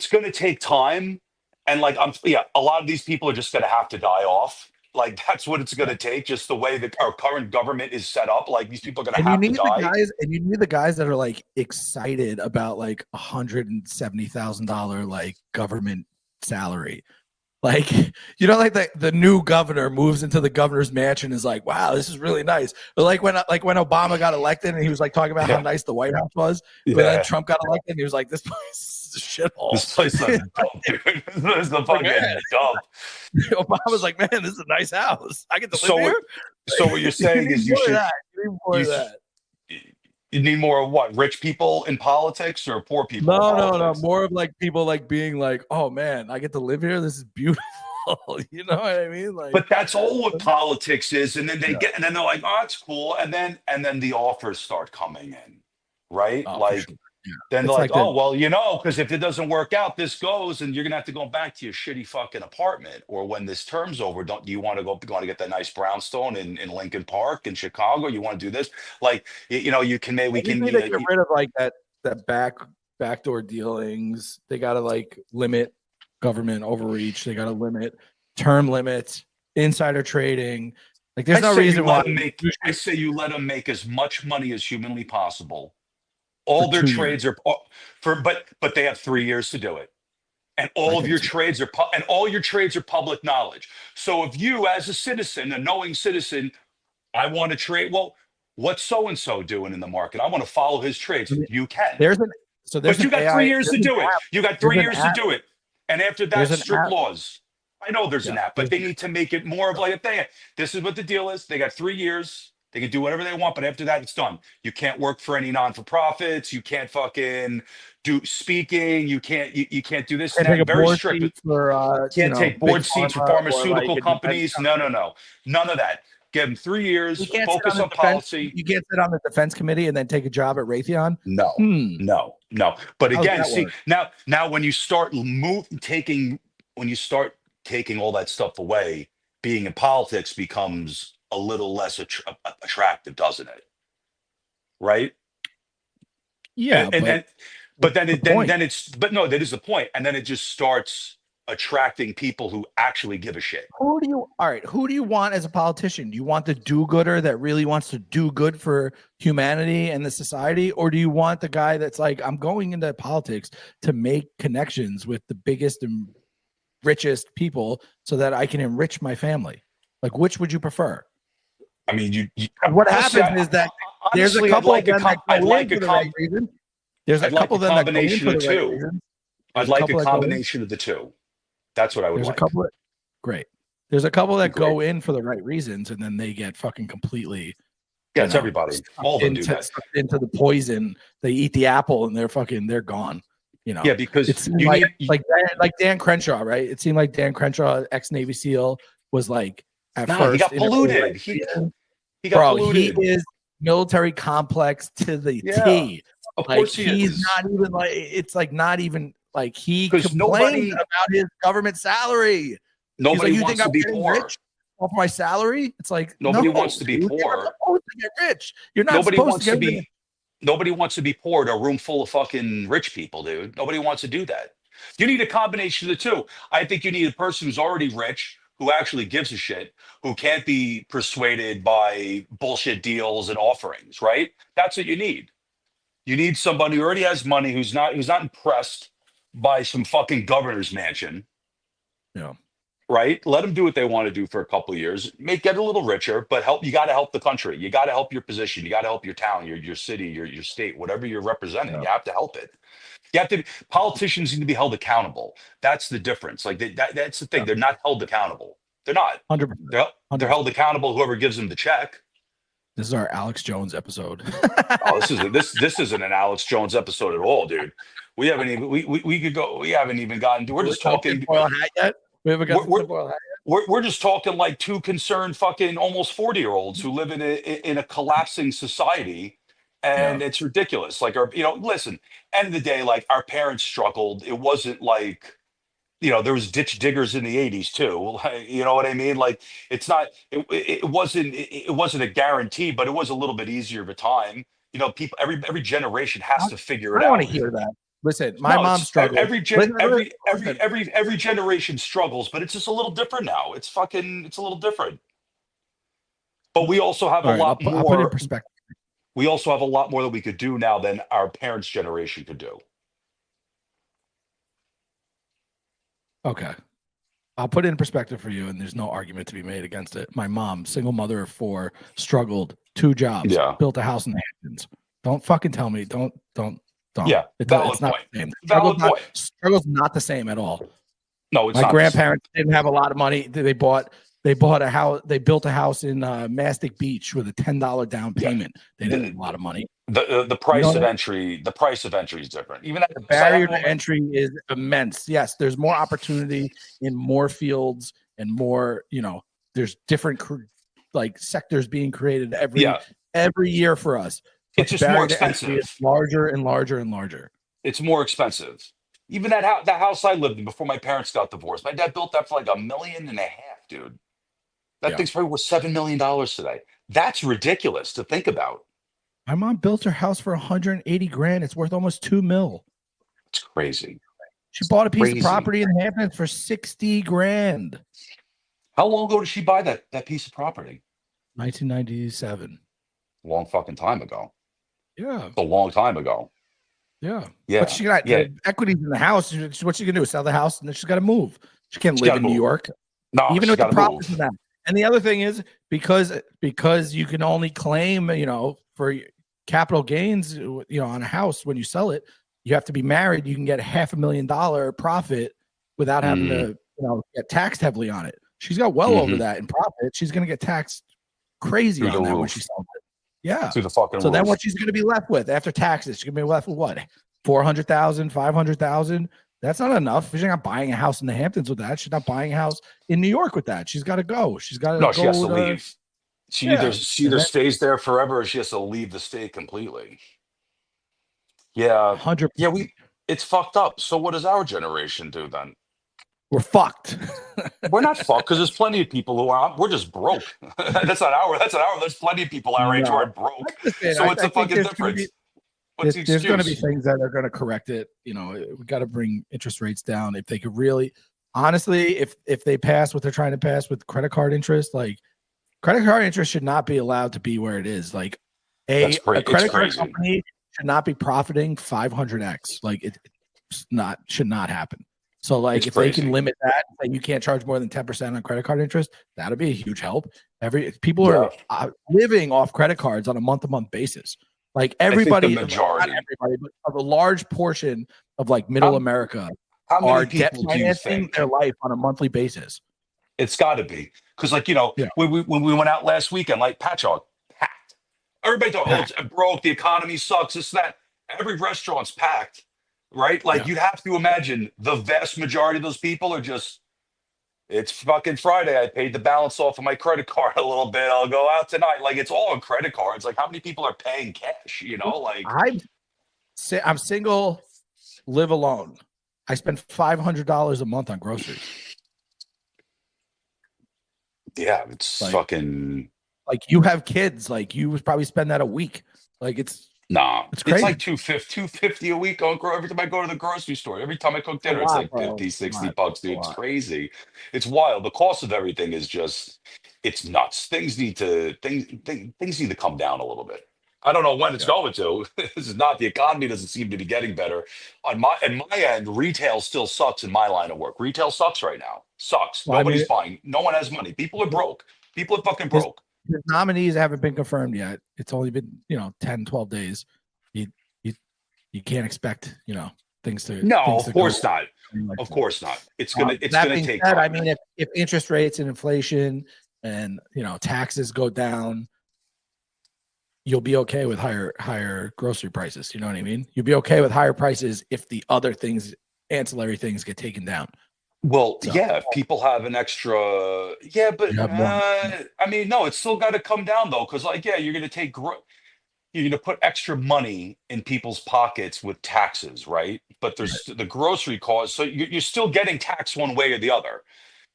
going to take time, and like a lot of these people are just going to have to die off. Like that's what it's going to take. Just the way that our current government is set up. Like these people are going to have to die. You need the guys that are like excited about like $170,000 like government salary. Like, like the new governor moves into the governor's mansion and is like, wow, this is really nice. But like when Obama got elected and he was like talking about how nice the White House was, but then Trump got elected and he was like, this place is a shithole. This place is dump, dude. This is the fucking dump. Obama was like, man, this is a nice house. I get to live here. So what you're saying is you should. You need more of what? Rich people in politics or poor people? No. More of like people like being like, oh man, I get to live here. This is beautiful. You know what I mean? Like, but that's all what politics is. And then they're like, oh, it's cool. And then the offers start coming in, right? Oh, like. Sure. Yeah. Then they're like, oh, well, because if it doesn't work out, this goes, and you're gonna have to go back to your shitty fucking apartment. Or when this term's over, don't you want to get that nice brownstone in Lincoln Park in Chicago? You want to do this? Like, you can maybe get rid of like that backdoor dealings. They gotta like limit government overreach. They gotta limit term limits, insider trading. Like, there's no reason why. I say you let them make as much money as humanly possible. All their trades are but they have 3 years to do it, and all of your trades are public knowledge. So if you, as a citizen, a knowing citizen, I want to trade. Well, what's so and so doing in the market? I want to follow his trades. You can. But you got 3 years to do it. You got 3 years to do it, and after that, strict laws. I know there's an app, but they need to make it more of like a thing. This is what the deal is. They got 3 years. They can do whatever they want, but after that, it's done. You can't work for any non-for-profits. You can't fucking do speaking. You can't do this. Can't very strict. Can't take board seats for pharmaceutical companies. No. None of that. Give him 3 years. You can't Focus sit on the defense, policy. you can't sit on the defense committee and then take a job at Raytheon. No, Hmm. no. But How's again, that see, work? now when you start taking all that stuff away, being in politics becomes a little less attractive, doesn't it? Right? Yeah, But then point? no, that is the point. And then it just starts attracting people who actually give a shit. Who do you want as a politician? Do you want the do-gooder that really wants to do good for humanity and the society, or do you want the guy that's like, I'm going into politics to make connections with the biggest and richest people so that I can enrich my family? Like, which would you prefer? I mean, What honestly, happens is that there's a honestly, couple of them that I'd go like in a for the right reason. There's a I'd like couple a of them that go in combination for of the right two. reason. I'd like a combination of the two. That's what I would There's like. a couple of great. There's a couple that Great. go in for the right reasons, and then they get fucking completely. Yeah, it's everybody. All of them do that. Into the poison. They eat the apple, and they're gone. You know. Yeah, because it's you like Dan Crenshaw, right? It seemed like Dan Crenshaw, ex-Navy SEAL, was like at first he got polluted. He got polluted. He is military complex to the T. Of Like, course he's not even like, it's like not even like he complains nobody, about his government salary. Nobody like, wants to be poor. Rich off my salary? It's like nobody wants to be poor. You're not supposed to get rich. You're not nobody supposed wants to be. Nobody wants to be poor to a room full of fucking rich people, dude. Nobody wants to do that. You need a combination of the two. I think you need a person who's already rich, who actually gives a shit, who can't be persuaded by bullshit deals and offerings, right? That's what you need. You need somebody who already has money, who's not impressed by some fucking governor's mansion. Yeah. Right? Let them do what they want to do for a couple of years. Get a little richer, but you got to help the country. You got to help your position. You got to help your town, your city, your state, whatever you're representing. Yeah. You have to help it. Politicians need to be held accountable. That's the difference. Like that's the thing. Yeah. They're not held accountable. They're not. 100%. They're held accountable. Whoever gives them the check. This is our Alex Jones episode. This isn't an Alex Jones episode at all, dude. We haven't even we could go. We haven't even gotten to. We're just talking. Hat yet? We haven't got we're just talking like two concerned fucking almost 40-year-olds who live in a collapsing society, and it's ridiculous. Like listen. End of the day, like our parents struggled. It wasn't like. There was ditch diggers in the 80s too. You know what I mean? Like it's not, it wasn't a guarantee, but it was a little bit easier of a time. People, every generation has to figure it out. I don't want to hear that. Listen, my mom struggled. Every generation struggles, but it's just a little different now. It's a little different. But we also have a lot more. I'll put it in perspective. We also have a lot more that we could do now than our parents' generation could do. Okay. I'll put it in perspective for you, and there's no argument to be made against it. My mom, single mother of 4, struggled, 2 jobs, built a house in the Hamptons. Don't fucking tell me. Don't. Yeah, it's not the same. Struggle's not the same at all. No, it's my not. Grandparents didn't have a lot of money. They bought a house. They built a house in Mastic Beach with a $10 down payment. They didn't have a lot of money. The price of entry. The price of entry is different. Even the barrier to entry is immense. Yes, there's more opportunity in more fields and more. There's different sectors being created every year for us. It's just more expensive. It's larger and larger and larger. It's more expensive. Even that house I lived in before my parents got divorced. My dad built that for like $1.5 million, dude. That thing's probably worth $7 million today. That's ridiculous to think about. My mom built her house for $180,000. It's worth almost $2 million. It's crazy. She bought a piece of property in Hamptons for $60,000. How long ago did she buy that piece of property? 1997. Long fucking time ago. Yeah. It's a long time ago. Yeah. Yeah. But she got equities in the house. What's she gonna do? Sell the house and then she's got to move. She can't live in New York. No, even with the profits of that. And the other thing is because you can only claim, for capital gains, on a house when you sell it, you have to be married. You can get $500,000 profit without having to, get taxed heavily on it. She's got well over that in profit. She's going to get taxed crazy on that when she sells it. Yeah. Through the fucking so then what she's going to be left with after taxes, she's going to be left with what? 400,000, 500,000. That's not enough. She's not buying a house in the Hamptons with that. She's not buying a house in New York with that. She's got to go. She's got to go. She has to leave. She Yeah, either stays there forever or she has to leave the state completely. Yeah, 100%. yeah, it's fucked up. So what does our generation do then? We're fucked. We're not fucked because there's plenty of people who are. We're just broke. That's not our. That's not our. There's plenty of people our age who No, are I'm broke. just saying, So what's I the think fucking difference? What's the there's going to be excuse? things that are going to correct it. You know, we got to bring interest rates down. If they could really, honestly, if they pass what they're trying to pass with credit card interest, like credit card interest should not be allowed to be where it is. Like That's a crazy. It's credit card crazy. company should not be profiting 500x. Like it's not should not happen. So like It's if they crazy. can limit that and you can't charge more than 10% on credit card interest, that'll be a huge help. People Yeah. are living off credit cards on a month-to-month basis. Like I think everybody, the majority. not everybody, but a large portion of like middle America How many are debt people do you financing think? their life on a monthly basis. It's got to be because, like, you know, Yeah. when we went out last weekend, like Patchogue, packed. Everybody thought, oh, it's broke. The economy sucks. It's that. Every restaurant's packed, right? Like you have to imagine the vast majority of those people are just. It's fucking Friday. I paid the balance off of my credit card a little bit. I'll go out tonight. Like it's all on credit cards. Like how many people are paying cash? You know, like I'm single, live alone. I spend $500 a month on groceries. Yeah, it's like, fucking. Like you have kids. Like you would probably spend that a week. Like it's crazy. It's like $250 a week every time I go to the grocery store. Every time I cook dinner, it's like 50, 60 bucks, dude. It's crazy. It's wild. The cost of everything is just it's nuts. Things need to come down a little bit. I don't know when it's going to. This is not the economy doesn't seem to be getting better. On my end, retail still sucks in my line of work. Retail sucks right now. Sucks. Well, Nobody's buying. No one has money. People are broke. People are fucking broke. His nominees haven't been confirmed yet. It's only been 10, 12 days. You can't expect things to. No, things of to course go. not. Like of course not. It's gonna take said, time. I mean, if interest rates and inflation and taxes go down, you'll be okay with higher grocery prices. You know what I mean? You'll be okay with higher prices if the other things, ancillary things, get taken down. Well, yeah, if people have an extra, but I mean, no, it's still got to come down though, because you're going to you're going to put extra money in people's pockets with taxes, right? But there's the grocery cost, so you're still getting taxed one way or the other.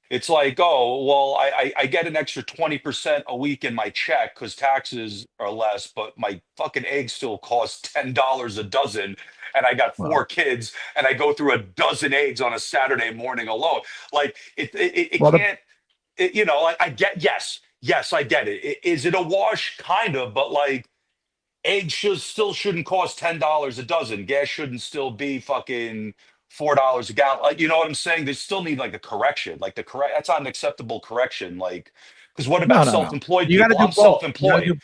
It's like, oh, well, I get an extra 20% a week in my check because taxes are less, but my fucking eggs still cost $10 a dozen. And I got 4 kids and I go through a dozen eggs on a Saturday morning alone. Like it can't, I get, yes, I get it. Is it a wash? Kind of, but like eggs still shouldn't cost $10 a dozen. Gas shouldn't still be fucking $4 a gallon. Like, you know what I'm saying? They still need like a correction. Like that's not an acceptable correction. Like, because what about self-employed people? I'm self-employed.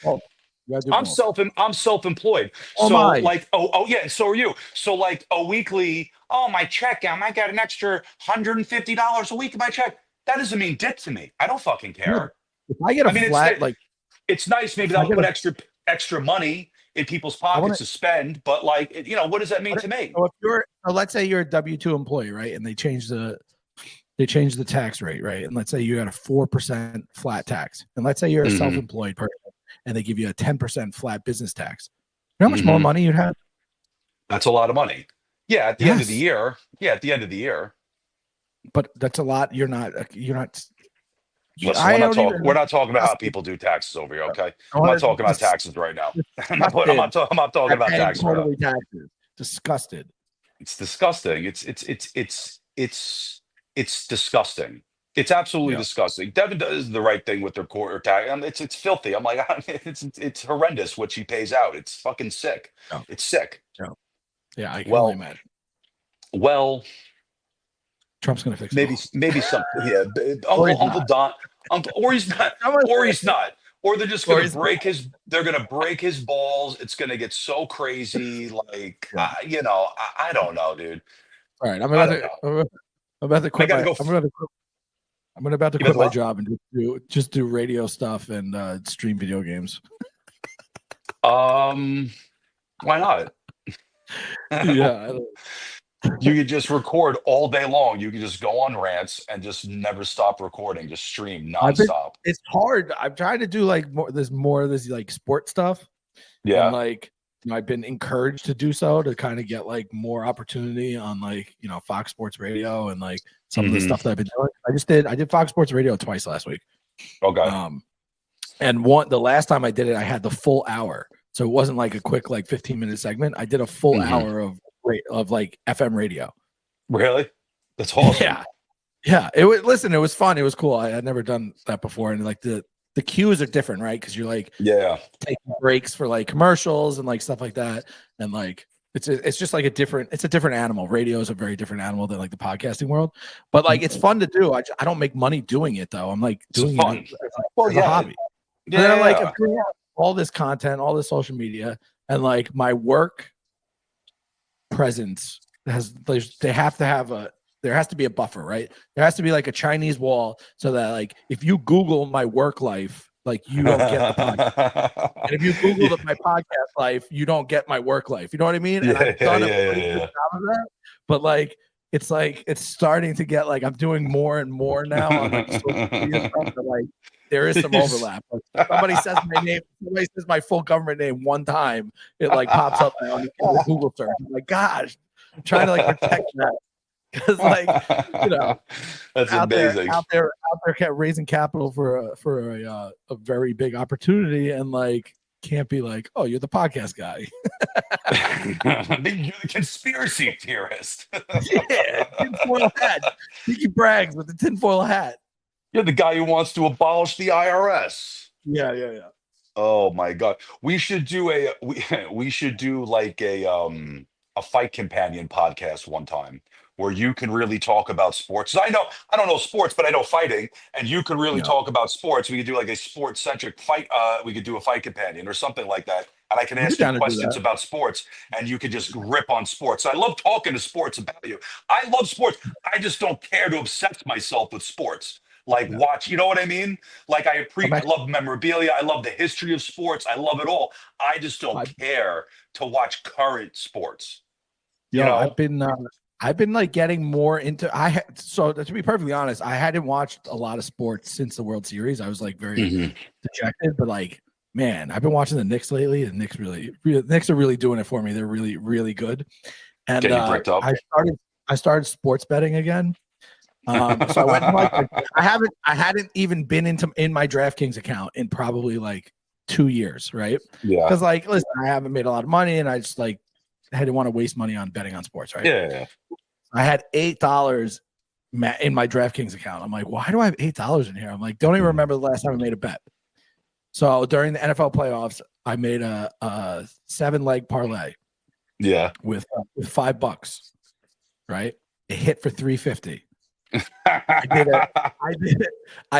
I'm self-employed. So like, oh yeah, and so are you. So like a weekly, my check, I got an extra $150 a week in my check. That doesn't mean dick to me. I don't fucking care. If I get it's nice. Maybe that'll put extra money in people's pockets to spend, but like, what does that mean to me? So let's say you're a W-2 employee, right? And they change the tax rate, right? And let's say you got a 4% flat tax. And let's say you're a self-employed person and they give you a 10% flat business tax. You know how much more money you'd have? That's a lot of money. Yeah, at the end of the year. Yeah, at the end of the year. But that's a lot. You're not. Listen, we're not talking about how people do taxes over here, okay? I'm not talking about taxes right now. I'm not talking about taxes. Totally taxes. Disgusted. It's disgusting. It's disgusting. It's absolutely disgusting. Devin does the right thing with their quarter tax. It's filthy. I'm like, it's horrendous what she pays out. It's fucking sick. No. It's sick. No. Yeah, I can only imagine. Well, Trump's gonna fix it. Maybe something. Yeah, Uncle Don. Or he's not. Or he's not. Or they're just gonna break his. They're gonna break his balls. It's gonna get so crazy. Like I don't know, dude. All right, I'm about to quit. I'm about to quit my job and just do radio stuff and stream video games. Why not? Yeah. You could just record all day long. You could just go on rants and just never stop recording. Just stream nonstop. It's hard. I'm trying to do like more of this like sport stuff. Yeah. And like, I've been encouraged to do so to kind of get like more opportunity on like, Fox Sports Radio and like some of the stuff that I've been doing. I did Fox Sports Radio twice last week. Okay. And the last time I did it, I had the full hour. So it wasn't like a quick like 15-minute segment. I did a full hour of like FM radio. Really? That's awesome. Yeah. It was fun. It was cool. I had never done that before. And like the cues are different, right? Because you're like taking breaks for like commercials and like stuff like that. And like it's just like a different animal. Radio is a very different animal than like the podcasting world. But like it's fun to do. I don't make money doing it though. I'm like doing it as a hobby. Yeah. And then, like I'm doing all this content, all this social media, and like my work presence there has to be a buffer, right? There has to be like a Chinese wall so that like if you Google my work life, like you don't get the podcast. And if you Google my podcast life, you don't get my work life. You know what I mean? And I've done a pretty good job of that, but like it's starting to get like I'm doing more and more now on like social media stuff. So, like there is some overlap. Like, somebody says my name, somebody says my full government name one time, it like pops up on the Google search. I'm like, gosh, I'm trying to like protect that. Because like that's amazing. Out there raising capital for a very big opportunity, and like can't be like, oh, you're the podcast guy. You're the conspiracy theorist. Yeah, tinfoil hat. Dicky Braggs with the tinfoil hat. You're the guy who wants to abolish the IRS. Yeah. Oh my God, we should do like a fight companion podcast one time where you can really talk about sports. I don't know sports, but I know fighting, and you can really talk about sports. We could do like a sports centric fight. We could do a fight companion or something like that. And I can ask you questions about sports, and you could just rip on sports. I love talking to sports about you. I love sports. I just don't care to obsess myself with sports. Like watch, you know what I mean? Like I love memorabilia. I love the history of sports. I love it all. I just don't care to watch current sports. I've been like getting more into so to be perfectly honest, I hadn't watched a lot of sports since the World Series. I was like very dejected, but like, man, I've been watching the Knicks lately. The Knicks are really doing it for me. They're really, really good. And I started sports betting again. So I went and like I hadn't even been in my DraftKings account in probably like 2 years, right? Yeah. Because like, listen, I haven't made a lot of money, and I just like I didn't want to waste money on betting on sports, right? Yeah. I had $8 in my DraftKings account. I'm like, why do I have $8 in here? I'm like, don't even remember the last time I made a bet. So during the NFL playoffs, I made a 7-leg parlay. Yeah. With $5, right? It hit for $350. I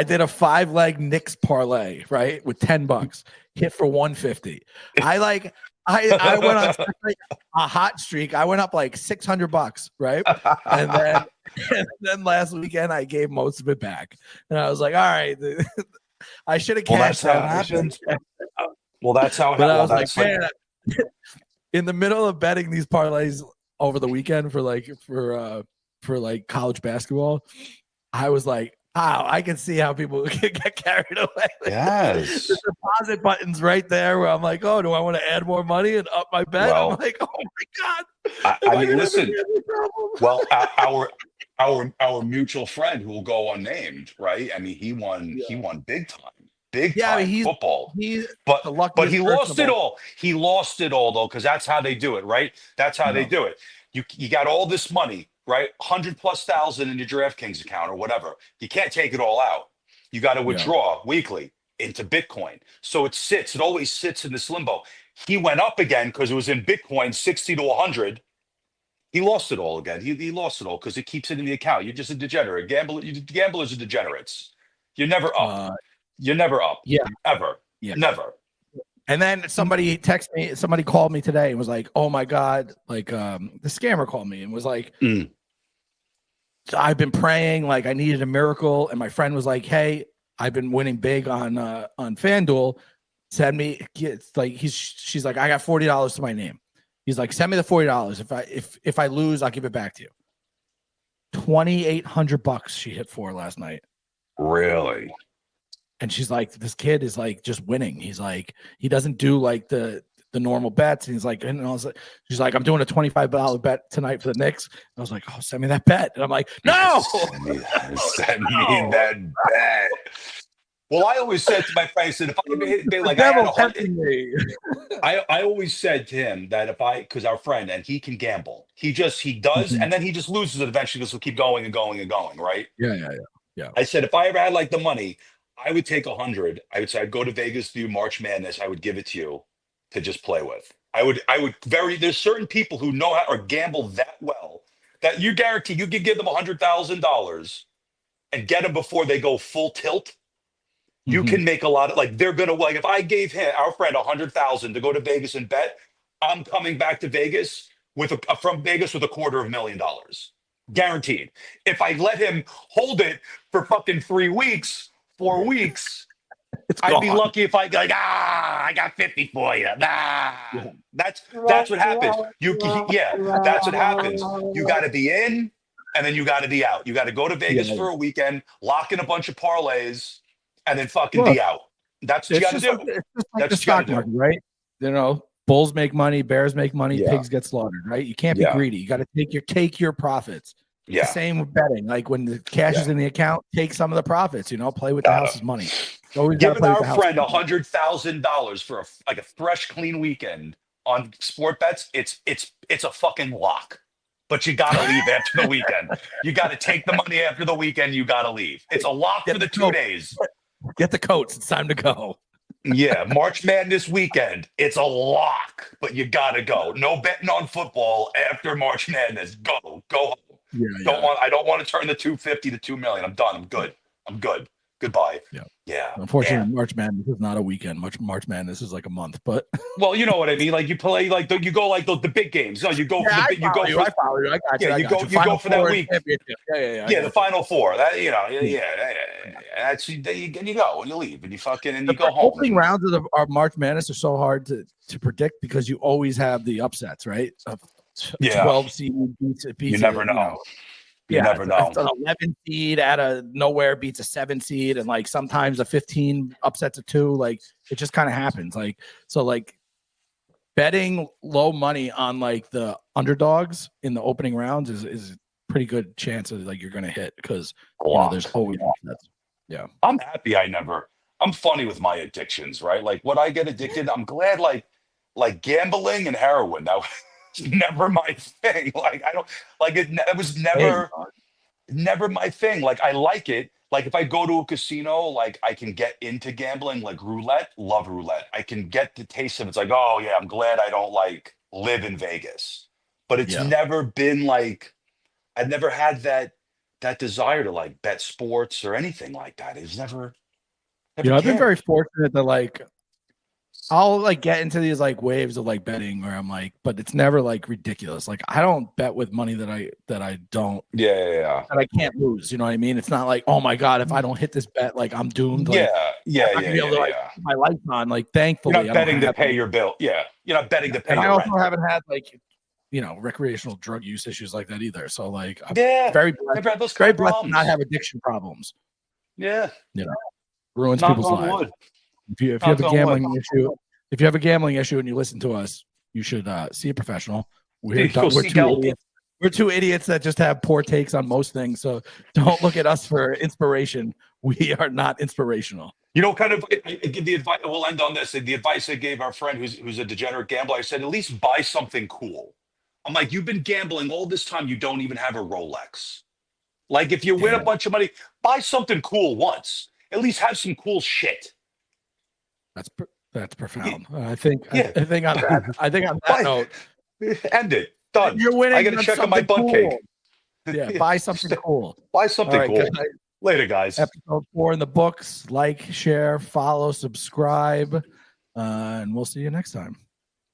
did a 5-leg Knicks parlay, right, with $10, hit for $150. I went on like a hot streak. I went up like $600, right? And then last weekend I gave most of it back, and I was like, all right, I should have cashed out. That's how it happens. Well, that's how. But I was like, man, in the middle of betting these parlays over the weekend for like college basketball, I was like, wow, I can see how people get carried away. Yes. The deposit button's right there where I'm like, oh, do I want to add more money and up my bet? Well, I'm like, oh my God. I mean, listen, well, our mutual friend who will go unnamed, right? I mean, he won big time. I mean, football. But he lost it all. He lost it all though, because that's how they do it, right? That's how they do it. You got all this money, right? 100,000+ in your DraftKings account or whatever. You can't take it all out. You got to withdraw weekly into Bitcoin. So it always sits in this limbo. He went up again because it was in Bitcoin, 60 to 100. He lost it all again. He lost it all because it keeps it in the account. You're just a degenerate. Gamblers are degenerates. You're never up. You're never up. Yeah. Ever. Yeah. Never. And then somebody called me today and was like, oh my God, like the scammer called me and was like, I've been praying, like I needed a miracle. And my friend was like, hey, I've been winning big on FanDuel. Send me, she's like, I got $40 to my name. He's like, send me the $40. If I lose, I'll give it back to you. $2,800 she hit for last night. Really? And she's like, this kid is like just winning. He's like, he doesn't do like the normal bets. And he's like, and I was like, she's like, I'm doing a $25 bet tonight for the Knicks. And I was like, oh, send me that bet. And I'm like, no, send me that bet. Well, I always said to my friend, I said, if I ever hit, like, I always said to him that because our friend, and he can gamble, he does, and then he just loses it eventually because he'll keep going and going and going, right? Yeah. I said, if I ever had like the money, I would take 100. I would say, I'd go to Vegas to do March Madness. I would give it to you to just play with. There's certain people who know how or gamble that well that you guarantee you could give them $100,000 and get them before they go full tilt. You can make a lot of, like, they're going to, like, if I gave our friend 100,000 to go to Vegas and bet, I'm coming back to Vegas from Vegas with $250,000. Guaranteed. If I let him hold it for fucking 3 weeks, 4 weeks, I'd be lucky if I I got 50 for you. That's what happens. That's what happens. You got to be in and then you got to be out. You got to go to Vegas for a weekend, lock in a bunch of parlays, and then fucking be out. That's what you got to do. It's just like the stock market, right? You know, bulls make money, bears make money, pigs get slaughtered, right? You can't be greedy. You got to take your profits. It's the same with betting. Like when the cash is in the account, take some of the profits. You know, play with the house's money. Giving our friend $100,000 for a fresh, clean weekend on sport bets, it's a fucking lock. But you got to leave after the weekend. You got to take the money after the weekend. You got to leave. It's a lock for the 2 days. Get the coats. It's time to go. Yeah, March Madness weekend. It's a lock, but you got to go. No betting on football after March Madness. Go home. I don't want to turn the 250 to 2 million. I'm done. I'm good. Goodbye. Yeah. Unfortunately, March Madness is not a weekend. March Madness is like a month. But well, you know what I mean. Like you play, like you go like the big games. No, you go for the I follow you. I got you. You go for that week. Yeah. The Final Four. That That's you go and you leave and you go home. Opening rounds of our March Madness are so hard to predict because you always have the upsets, right? 12 seed beats you never know. You never know. An 11 seed out of nowhere beats a 7 seed, and like sometimes a 15 upsets a 2. Like it just kind of happens. Like so, like betting low money on like the underdogs in the opening rounds is a pretty good chance of like you're going to hit because there's always upsets. Yeah, I'm happy. I'm funny with my addictions, right? Like when I get addicted, I'm glad. Like gambling and heroin. That was never my thing. Like I don't like it. It was never my thing. Like I like it. Like if I go to a casino, like I can get into gambling, like roulette. Love roulette. I can get the taste of it. It's like, oh yeah, I'm glad I don't like live in Vegas. But it's never been like I've never had that desire to like bet sports or anything like that. It's never I've been very fortunate that like I'll like get into these like waves of like betting where I'm like, but it's never like ridiculous. Like I don't bet with money that I don't that I can't lose. You know what I mean? It's not like, oh my God, if I don't hit this bet, like I'm doomed. Like, put my lights on. Like thankfully, you're not betting to pay your bill. Yeah, you're not betting to pay. And your I also rent. haven't had like recreational drug use issues like that either. So like, I'm very blessed to not have addiction problems. Yeah, ruins people's lives. If you have a gambling issue, and you listen to us, you should see a professional. We're two idiots that just have poor takes on most things. So don't look at us for inspiration. We are not inspirational. I give the advice. We'll end on this. The advice I gave our friend who's a degenerate gambler. I said, at least buy something cool. I'm like, you've been gambling all this time. You don't even have a Rolex. Like if you win a bunch of money, buy something cool once. At least have some cool shit. That's profound. I think on that note, end it. Done. You're winning. I got to check on my butt cake. Yeah, buy something cool. Buy something cool. Guys. Later, guys. Episode 4 in the books. Like, share, follow, subscribe, and we'll see you next time.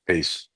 Peace.